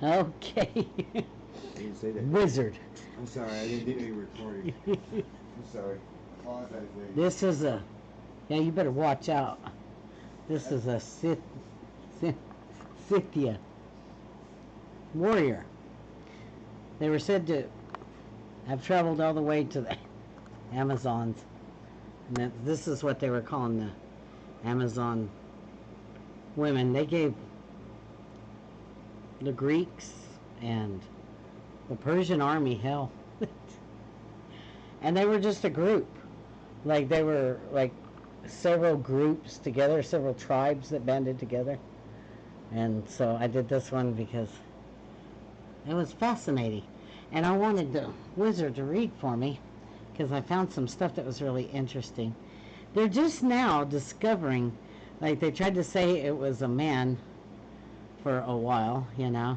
Okay. I didn't say that. Wizard. I'm sorry, I didn't think you were recording. I'm sorry. Apologize, lady. This is a, yeah, you better watch out. This is a Scythia warrior. They were said to have traveled all the way to the Amazons. And this is what they were calling the Amazon women. They gave the Greeks and the Persian army hell. And they were just a group. Like they were like several groups together, several tribes that banded together. And so I did this one because it was fascinating. And I wanted the wizard to read for me because I found some stuff that was really interesting. They're just now discovering, like they tried to say it was a man for a while, you know.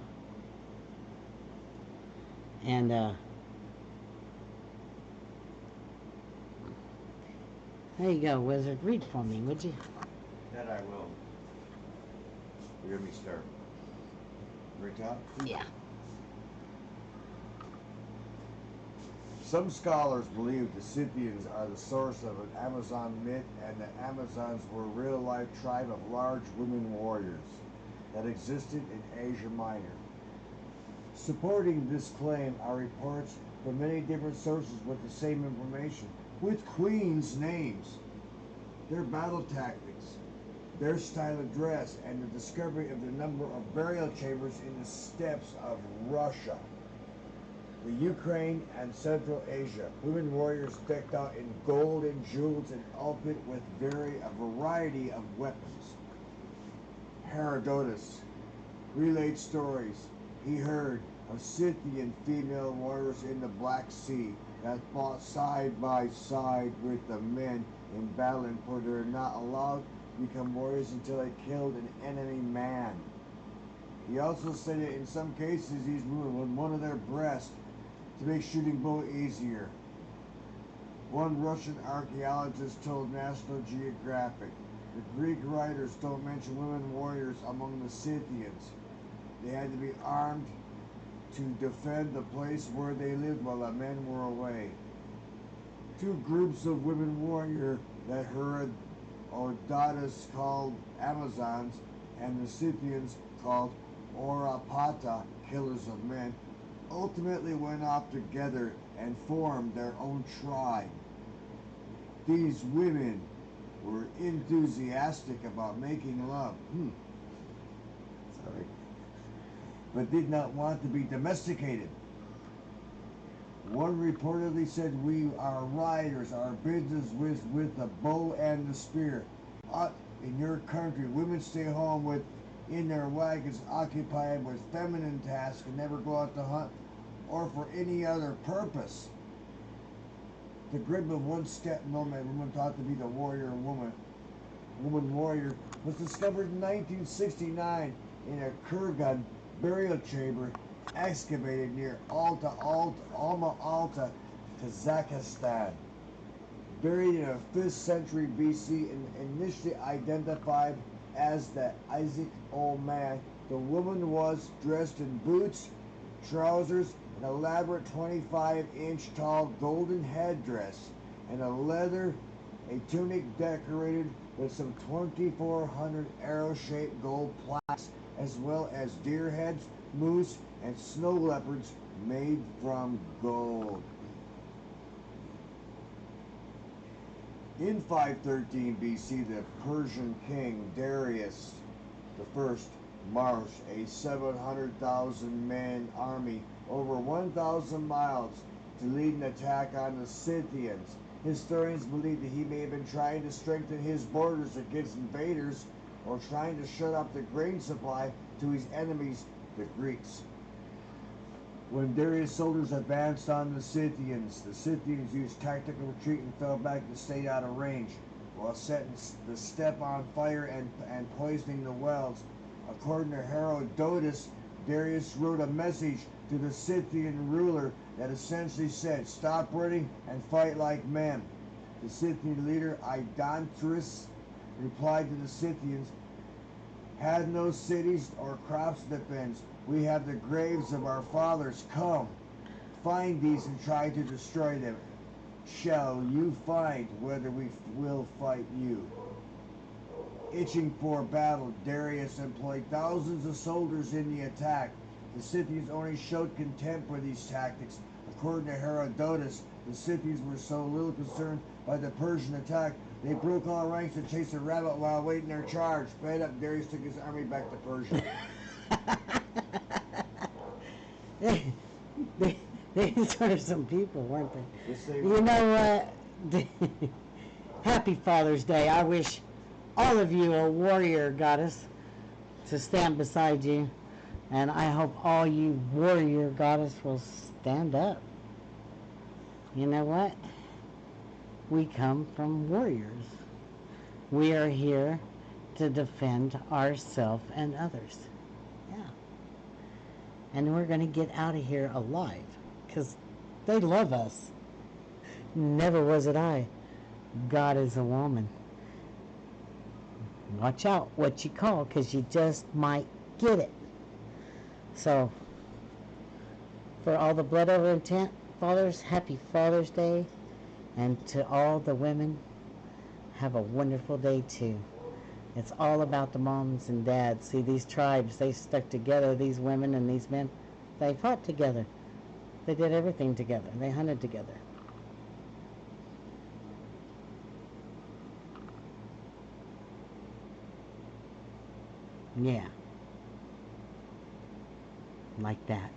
And there you go, wizard. Read for me, would you? That I will. Hear me start. Right top? Yeah. Some scholars believe the Scythians are the source of an Amazon myth, and the Amazons were a real-life tribe of large women warriors that existed in Asia Minor. Supporting this claim are reports from many different sources with the same information, with queens' names, their battle tactics, their style of dress, and the discovery of the number of burial chambers in the steppes of Russia, the Ukraine, and Central Asia. Women warriors decked out in gold and jewels and outfit with a variety of weapons. Herodotus relates stories he heard of Scythian female warriors in the Black Sea that fought side by side with the men in battle, and for they were not allowed to become warriors until they killed an enemy man. He also said that in some cases these women would one of their breasts to make shooting bullet easier. One Russian archaeologist told National Geographic, the Greek writers don't mention women warriors among the Scythians. They had to be armed to defend the place where they lived while the men were away. Two groups of women warriors that Herodotus called Amazons and the Scythians called Orapata, killers of men, ultimately went off together and formed their own tribe. These women were enthusiastic about making love. Sorry. But did not want to be domesticated. One reportedly said, "We are riders, our business with the bow and the spear. In your country, women stay home in their wagons occupied with feminine tasks and never go out to hunt or for any other purpose." The grip of one steppe nomad woman thought to be the woman warrior was discovered in 1969 in a Kurgan burial chamber excavated near Alma Ata, Kazakhstan. Buried in the 5th century BC and initially identified as the Isaac Old Man, the woman was dressed in boots, trousers, an elaborate 25-inch tall golden headdress, and a tunic decorated with some 2,400 arrow-shaped gold plaques, as well as deer heads, moose, and snow leopards made from gold. In 513 BC, the Persian king Darius I marched a 700,000 man army over 1,000 miles to lead an attack on the Scythians. Historians believe that he may have been trying to strengthen his borders against invaders or trying to shut up the grain supply to his enemies, the Greeks. When Darius' soldiers advanced on the Scythians used tactical retreat and fell back to stay out of range, while setting the steppe on fire and poisoning the wells. According to Herodotus, Darius wrote a message to the Scythian ruler that essentially said, "Stop running and fight like men." The Scythian leader Idontrus replied to the Scythians, had no cities or crops to defend. We have the graves of our fathers. Come, find these and try to destroy them. Shall you find whether we will fight you? Itching for battle, Darius employed thousands of soldiers in the attack. The Scythians only showed contempt for these tactics. According to Herodotus, the Scythians were so little concerned by the Persian attack, they broke all ranks and chased a rabbit while awaiting their charge. Fed up, Darius took his army back to Persia. These are some people, weren't they? Yes, they You were. know what? Happy Father's Day. I wish all of you a warrior goddess to stand beside you. And I hope all you warrior goddess will stand up. You know what? We come from warriors. We are here to defend ourselves and others. Yeah. And we're going to get out of here alive. Because they love us. Never was it I. God is a woman. Watch out what you call, because you just might get it. So, for all the blood over intent fathers, happy Father's Day. And to all the women, have a wonderful day too. It's all about the moms and dads. See, these tribes, they stuck together. These women and these men, they fought together. They did everything together. They hunted together. Yeah. Like that.